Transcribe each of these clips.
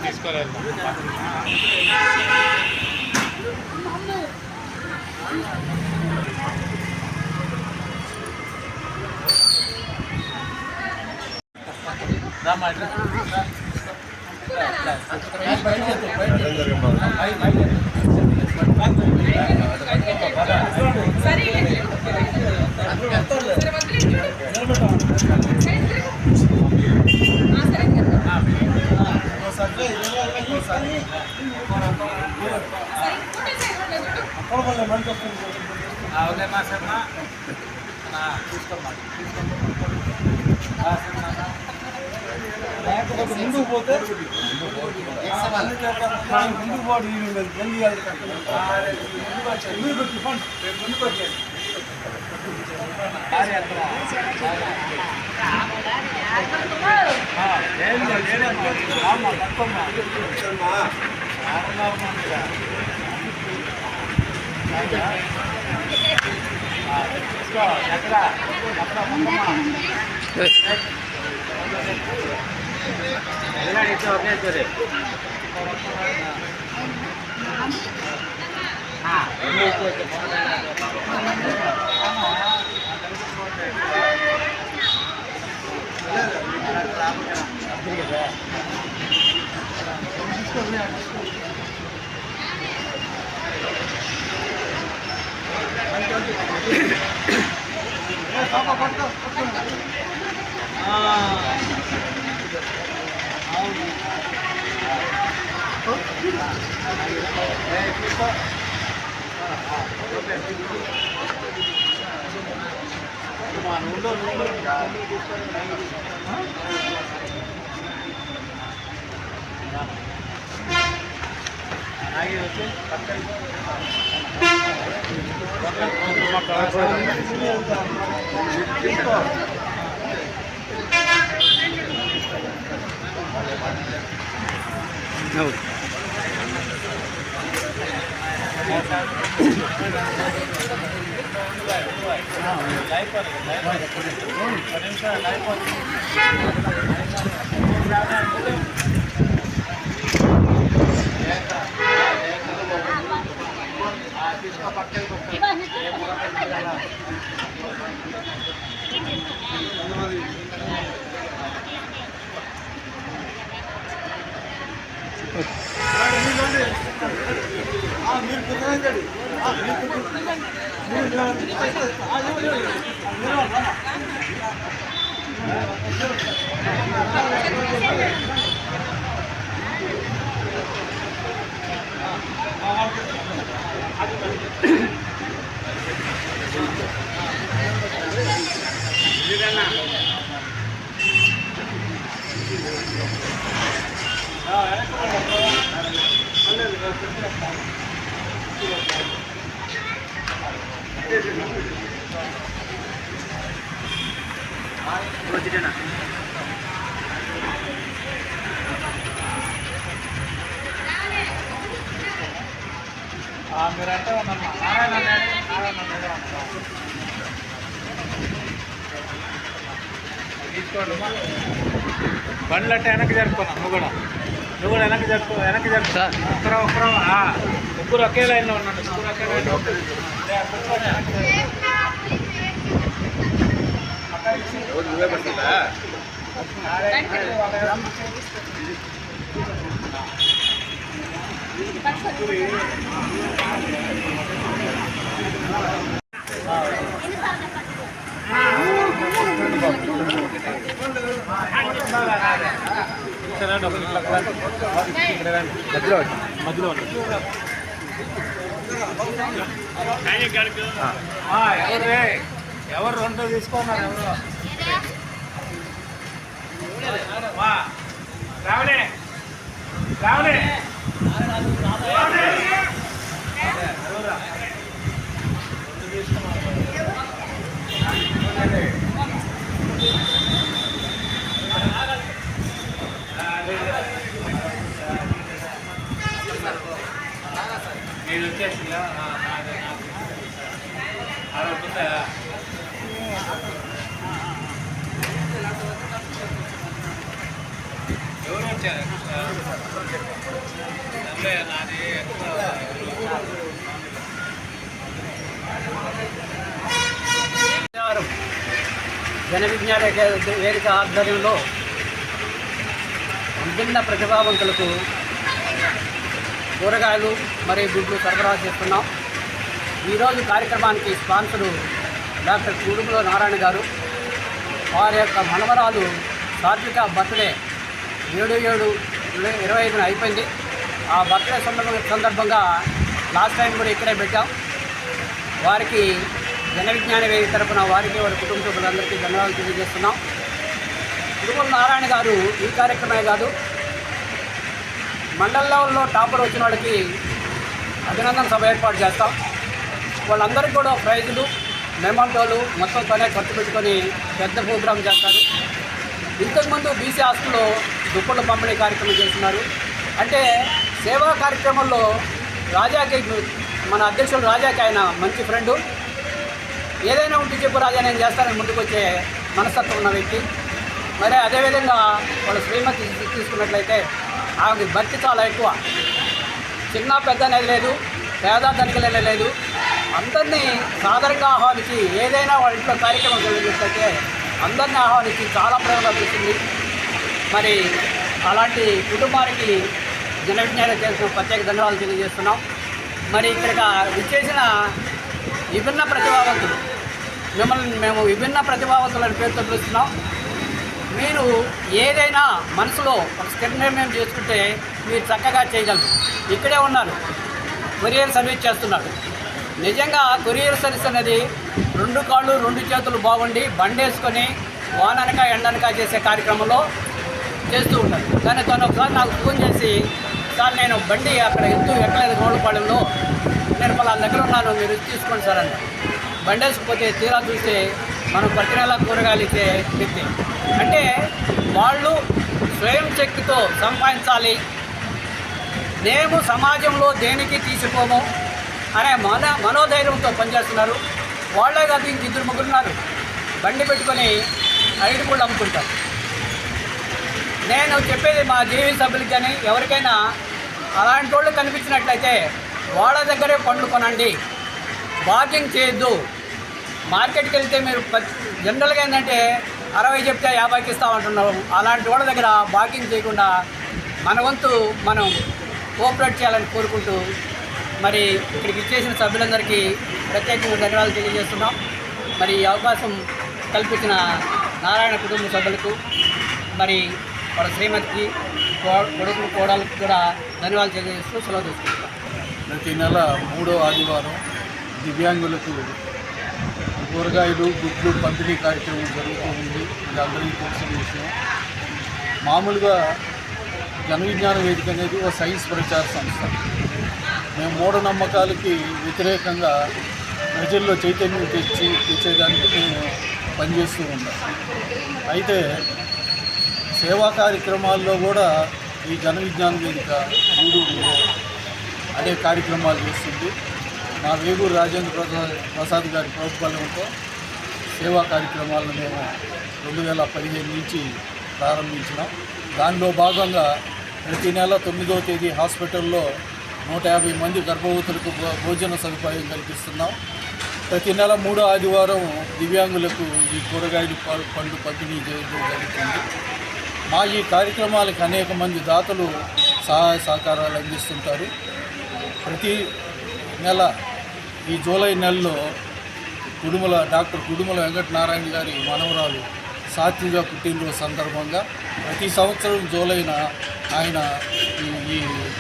తీసుకోలేదు. ముందుకు పోతే ముందుకు పోటీ ముందుకు వచ్చేది మీరంటే ఉన్నామ్మా తీసుకోండి బండ్లు అంటే వెనక్కి జరుపుకున్నా నువ్వు కూడా వెనక్కి జరుపుతా ఒక్కరు ముగ్గురు ఒకే లైన్లో ఉన్నాడు ముగ్గురు ఒకే లైన్లో నువ్వే పడుతుందా మధ్యలో ఎవరు రెండు తీసుకున్నారు ఎవరు రావలే తీసుకున్నారు జన విజ్ఞాన వేదిక ఆధ్వర్యంలో విభిన్న ప్రతిభావంతులకు కూరగాయలు మరియు గుడ్లు సరఫరా చేస్తున్నాం. ఈరోజు కార్యక్రమానికి స్పాన్సరు డాక్టర్ కుడుముల నారాయణ గారు. వారి యొక్క మనవరాలు సాత్విక బర్త్డే 7/7/25 అయిపోయింది. ఆ బర్త్డే సందర్భంగా లాస్ట్ టైం కూడా ఇక్కడే పెట్టాం. వారికి జన విజ్ఞాన వేదిక తరఫున వారికి వారి కుటుంబ సభ్యులందరికీ ధన్యవాదాలు తెలియజేస్తున్నాం. కుడుముల నారాయణ గారు ఈ కార్యక్రమే కాదు, మండల లెవెల్లో టాపర్ వచ్చిన వాళ్ళకి అభినందన సభ ఏర్పాటు చేస్తాం. వాళ్ళందరికీ కూడా ప్రైజులు, మెమంటోలు మొత్తం తనే ఖర్చు పెట్టుకొని పెద్ద ప్రోగ్రాం చేస్తారు. ఇంతకుముందు బీసీ హాస్టల్లో దుప్పట్ల పంపిణీ కార్యక్రమం చేస్తున్నారు. అంటే సేవా కార్యక్రమంలో రాజాకి, మన అధ్యక్షుడు రాజాకి ఆయన మంచి ఫ్రెండు. ఏదైనా ఉంటే చెప్పు రాజా, నేను చేస్తానని ముందుకు వచ్చే మనస్తత్వం ఉన్న వ్యక్తి. మరి అదేవిధంగా వాళ్ళ శ్రీమతి తీసుకున్నట్లయితే ఆమె భక్తి చాలా ఎక్కువ. చిన్న పెద్ద అనేది లేదు, పేద ధనికలనే లేదు. అందరినీ సాదరంగా ఆహ్వానించి ఏదైనా వాళ్ళ ఇంట్లో కార్యక్రమం జరిగినట్లయితే అందరినీ ఆహ్వానించి చాలా ప్రేమగా చూస్తుంది. మరి అలాంటి కుటుంబానికి జన విజ్ఞానం చేసిన ప్రత్యేక ధన్యవాదాలు తెలియజేస్తున్నాం. మరి ఇక్కడికి విచ్చేసిన విభిన్న ప్రతిభావంతులు, మేము విభిన్న ప్రతిభావంతులని పేరుతో పిలుస్తున్నాం. మీరు ఏదైనా మనసులో ఒక స్థిర నిర్ణయం చేసుకుంటే మీరు చక్కగా చేయగలరు. ఇక్కడే ఉన్నారు, కొరియర్ సర్వీస్ చేస్తున్నారు. నిజంగా కొరియర్ సర్వీస్ అనేది 2 కాళ్ళు 2 చేతులు బాగుండి బండేసుకొని వాననక ఎండనక చేసే కార్యక్రమంలో చేస్తూ ఉంటారు. కానీ తను ఒకసారి నాకు ఫోన్ చేసి, సార్ నేను బండి అక్కడ ఎక్కలేదు గోడపాళెంలో, నేను పలానా దగ్గర ఉన్నాను, మీరు తీసుకోండి సార్ అన్న. బండేసుకుపోతే తీరా చూస్తే మనం ప్రతి నెల కూరగాయలు ఇచ్చే వ్యక్తి. అంటే వాళ్ళు స్వయం శక్తితో సంపాదించాలి, మేము సమాజంలో దేనికి తీసుకోము అనే మనోధైర్యంతో పనిచేస్తున్నారు. వాళ్ళే కాదు, ఇంక 2-3 ఉన్నారు, బండి పెట్టుకొని 5 పళ్ళు అమ్ముకుంటారు. నేను చెప్పేది మా జీవీ సభ్యులకి కానీ ఎవరికైనా అలాంటి వాళ్ళు కనిపించినట్లయితే వాళ్ళ దగ్గరే పండ్లు కొనండి, బార్గింగ్ చేయొద్దు. మార్కెట్కి వెళ్తే మీరు జనరల్గా ఏంటంటే 60 చెప్తే 50కి ఇస్తామంటున్నాం. అలాంటి వాళ్ళ దగ్గర బార్గింగ్ చేయకుండా మన వంతు మనం కోఆపరేట్ చేయాలని కోరుకుంటూ మరి ఇక్కడికి ఇచ్చేసిన సభ్యులందరికీ ప్రత్యేకంగా ధన్యవాదాలు తెలియజేస్తున్నాం. మరి ఈ అవకాశం కల్పించిన నారాయణ కుటుంబ సభ్యులకు, మరి వాళ్ళ శ్రీమతికి, కొడుకు కోడలకు కూడా ధన్యవాదాలు తెలియజేస్తూ సెలవు తీసుకుంటాం. ప్రతి నెల 3వ ఆదివారం దివ్యాంగులకు కూరగాయలు గుడ్లు పంపిణీ కార్యక్రమం జరుగుతూ ఉంది. ఇది అందరికీ తెలిసిన విషయం. మామూలుగా జన విజ్ఞాన వేదిక అనేది ఒక సైన్స్ ప్రచార సంస్థ. మేము మూఢనమ్మకాలకి వ్యతిరేకంగా ప్రజల్లో చైతన్యం తెచ్చేదానికి మేము పనిచేస్తూ ఉన్నాం. అయితే సేవా కార్యక్రమాల్లో కూడా ఈ జన విజ్ఞాన వేదిక అనే కార్యక్రమాలు చేస్తుంది. మా వేగూరు రాజేంద్ర ప్రసాద్ గారి ప్రోత్సాహంతో సేవా కార్యక్రమాలను మేము 2015 నుంచి ప్రారంభించినాం. దానిలో భాగంగా ప్రతి నెల 9వ తేదీ హాస్పిటల్లో 150 మంది గర్భవతులకు భోజన సదుపాయం కల్పిస్తున్నాం. ప్రతి నెల 3వ ఆదివారం దివ్యాంగులకు ఈ కూరగాయలు పండ్లు పంపిణీ చేయడం జరుగుతుంది. మా ఈ కార్యక్రమాలకు అనేక మంది దాతలు సహాయ సహకారాలు అందిస్తుంటారు. ప్రతి నెల ఈ జూలై నెలలో డాక్టర్ కుడుముల వెంకటనారాయణ గారి మనవరాలు సాత్విక పుట్టినరోజు సందర్భంగా ప్రతి సంవత్సరం జూలైన ఆయన ఈ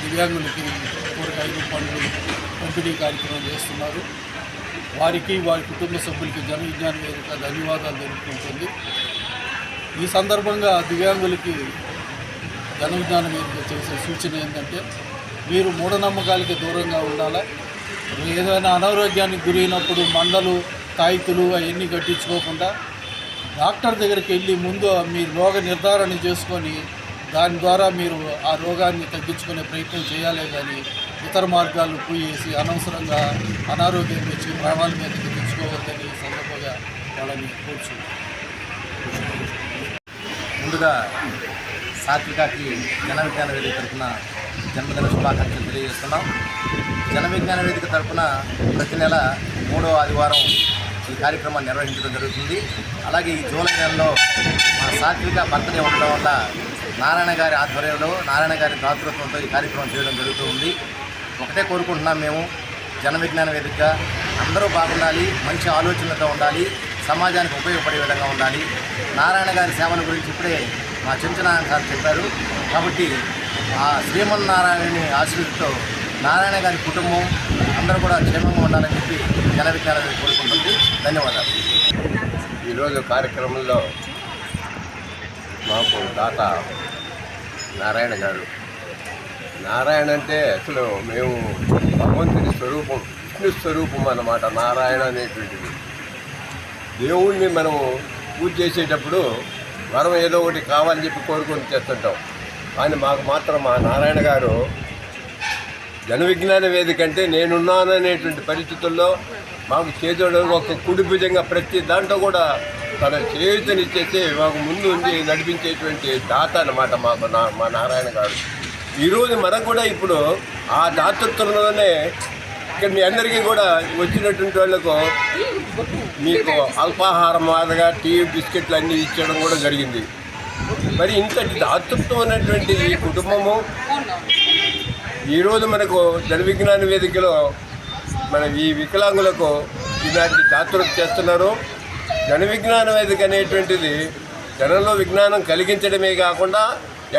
దివ్యాంగులకి కూరగాయలు పండ్లు పంపిణీ కార్యక్రమం చేస్తున్నారు. వారికి వారి కుటుంబ సభ్యులకి జన విజ్ఞాన వేదిక ధన్యవాదాలు తెలుపుకుంటుంది. ఈ సందర్భంగా దివ్యాంగులకి జన విజ్ఞాన వేదిక చేసే సూచన ఏంటంటే, మీరు మూఢనమ్మకాలకి దూరంగా ఉండాలా. ఏదైనా అనారోగ్యానికి గురైనప్పుడు మండలు తాయితులు అవన్నీ కట్టించుకోకుండా డాక్టర్ దగ్గరికి వెళ్ళి ముందు మీరు రోగ నిర్ధారణ చేసుకొని దాని ద్వారా మీరు ఆ రోగాన్ని తగ్గించుకునే ప్రయత్నం చేయాలే కానీ ఇతర మార్గాలు పోయేసి అనవసరంగా అనారోగ్యం వచ్చి ప్రాణాల మీదకి తెచ్చుకోవద్దని సందర్భంగా వాళ్ళని కోరుచున్నాను. ముందుగా సాత్వికకి జన విజ్ఞాన వేదిక తరఫున జన్మదిన శుభాకాంక్షలు తెలియజేస్తున్నాం. జన విజ్ఞాన వేదిక తరఫున ప్రతి నెల 3వ ఆదివారం ఈ కార్యక్రమాన్ని నిర్వహించడం జరుగుతుంది. అలాగే ఈ జూలై నెలలో మా సాత్విక బర్త్డే ఉండడం వల్ల నారాయణ గారి ఆధ్వర్యంలో నారాయణ గారి దాతృత్వంతో ఈ కార్యక్రమం చేయడం జరుగుతూ ఉంది. ఒకటే కోరుకుంటున్నాం, మేము జన విజ్ఞాన వేదికగా అందరూ బాగుండాలి, మంచి ఆలోచనలతో ఉండాలి, సమాజానికి ఉపయోగపడే విధంగా ఉండాలి. నారాయణ గారి సేవల గురించి ఇప్పుడే మా చెంచనారాయణ సార్ చెప్పారు. కాబట్టి ఆ శ్రీమన్నారాయణుని ఆశీస్సులతో నారాయణ గారి కుటుంబం అందరూ కూడా క్షేమంగా ఉండాలని చెప్పి జన విజ్ఞాన వేదిక కోరుకుంటుంది. ధన్యవాదాలు. ఈరోజు కార్యక్రమంలో మాకు దాత నారాయణ గారు. నారాయణ అంటే అసలు మేము భగవంతుని స్వరూపం, విష్ణు స్వరూపం అన్నమాట. నారాయణ అనేటువంటిది దేవుణ్ణి మనము పూజ చేసేటప్పుడు మనం ఏదో ఒకటి కావాలని చెప్పి కోరుకొని చేస్తుంటాం. కానీ మాకు మాత్రం మా నారాయణ గారు జన విజ్ఞాన వేదిక అంటే నేనున్నాను అనేటువంటి పరిస్థితుల్లో మాకు చేతుడు ఒక కుడి భుజంగా ప్రతి దాంట్లో కూడా తన చేయుతనిచ్చేసి మాకు ముందు ఉండి నడిపించేటువంటి దాత అన్నమాట మాకు మా నారాయణ గారు. ఈరోజు మనకు కూడా ఇప్పుడు ఆ దాతృత్వంలోనే ఇక్కడ మీ అందరికీ కూడా వచ్చినటువంటి వాళ్ళకు మీకు అల్పాహారం మాదిరిగా టీ బిస్కెట్లు అన్నీ ఇచ్చడం కూడా జరిగింది. మరి ఇంతటి దాతృత్వం ఉన్నటువంటి ఈ కుటుంబము ఈరోజు మనకు జన విజ్ఞాన వేదికలో మన ఈ వికలాంగులకు ఇలాంటి దాతృత్వం చేస్తున్నారు. జన విజ్ఞాన వేదిక అనేటువంటిది జనంలో విజ్ఞానం కలిగించడమే కాకుండా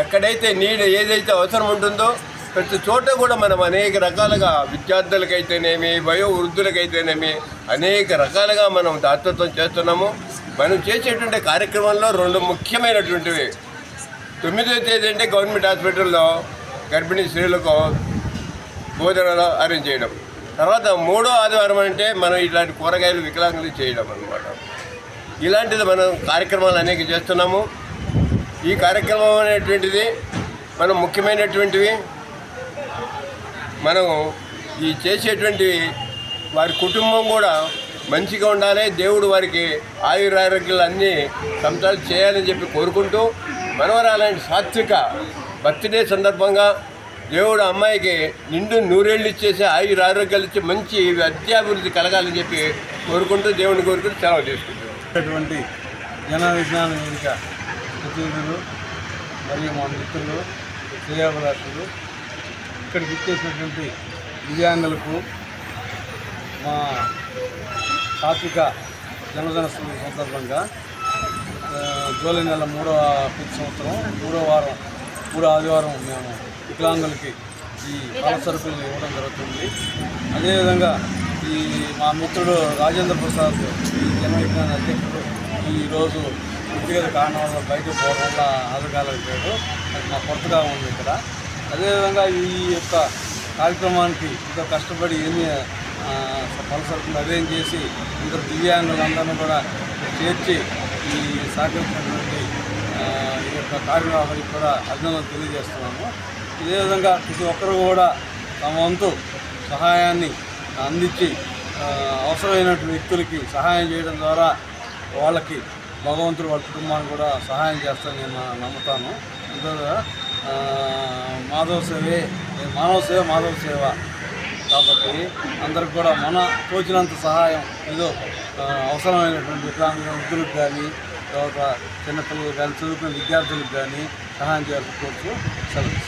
ఎక్కడైతే ఏదైతే అవసరం ఉంటుందో ప్రతి చోట కూడా మనం అనేక రకాలుగా విద్యార్థులకైతేనేమి వయోవృద్ధులకైతేనేమి అనేక రకాలుగా మనం దాతృత్వం చేస్తున్నాము. మనం చేసేటువంటి కార్యక్రమంలో 2 ముఖ్యమైనటువంటివి. 9వ తేదీ అంటే గవర్నమెంట్ హాస్పిటల్లో గర్భిణీ స్త్రీలకు భోజనాలు అరేంజ్ చేయడం. తర్వాత 3వ ఆదివారం అంటే మనం ఇలాంటి కూరగాయలు వికలాంగులు చేయడం అన్నమాట. ఇలాంటిది మనం కార్యక్రమాలు అనేక చేస్తున్నాము. ఈ కార్యక్రమం అనేటువంటిది మనం ముఖ్యమైనటువంటివి మనం ఈ చేసేటువంటివి వారి కుటుంబం కూడా మంచిగా ఉండాలి, దేవుడు వారికి ఆయురారోగ్యాలు అన్నీ సంతాలు చేయాలని చెప్పి కోరుకుంటూ మనవరాలంటి సాత్విక బర్త్డే సందర్భంగా దేవుడు అమ్మాయికి నిండు 100 ఏళ్ళు ఇచ్చేసి ఆయురారోగ్యాలు ఇచ్చి మంచి విద్యాభివృద్ధి కలగాలని చెప్పి కోరుకుంటూ దేవుని కోరుకుంటూ సెలవు తీసుకుంటాం. అటువంటి జన విజ్ఞాన వేదిక ప్రతినిధులు మరియు మా మిత్రులు శ్రేయాభిలాషులు ఇక్కడికి ఇచ్చేసినటువంటి దివ్యాంగులకు మా సాత్విక జన్మదిన సందర్భంగా జూలై నెల 3వ సంవత్సరం 3వ ఆదివారం మేము వికలాంగులకి ఈ పాల సరుకులను ఇవ్వడం జరుగుతుంది. అదేవిధంగా ఈ మా మిత్రుడు రాజేంద్ర ప్రసాద్ ఈ జన విజ్ఞాన అధ్యక్షుడు ఈరోజు వ్యక్తిగత కారణం వల్ల బయటకు పోవడం వల్ల హాజరుకాలేకపోయాడు. అది మా కొత్తగా ఉంది ఇక్కడ. అదేవిధంగా ఈ యొక్క కార్యక్రమానికి ఎంతో కష్టపడి ఎన్ని పల సరుకులు అరేంజ్ చేసి ఇందరు దివ్యాంగులందరినీ కూడా చేర్చి ఈ సహకరించినటువంటి ఈ యొక్క కార్యక్రమానికి కూడా అభినందనలు తెలియజేస్తున్నాము. ఇదేవిధంగా ప్రతి ఒక్కరు కూడా తమ వంతు సహాయాన్ని అందించి అవసరమైనటువంటి వ్యక్తులకి సహాయం చేయడం ద్వారా వాళ్ళకి భగవంతుడు వాళ్ళ కుటుంబానికి కూడా సహాయం చేస్తానని నేను నమ్ముతాను. అందువల్ల మాధవ సేవే మాధవ సేవ కాబట్టి అందరికి కూడా మన తోచినంత సహాయం ఏదో అవసరమైనటువంటి వృద్ధులకు కానీ తర్వాత చిన్నపిల్లలకు కానీ చదువుకునే విద్యార్థులకు కానీ సహాయం చేయాల్సి కోరుతూ సెలవు.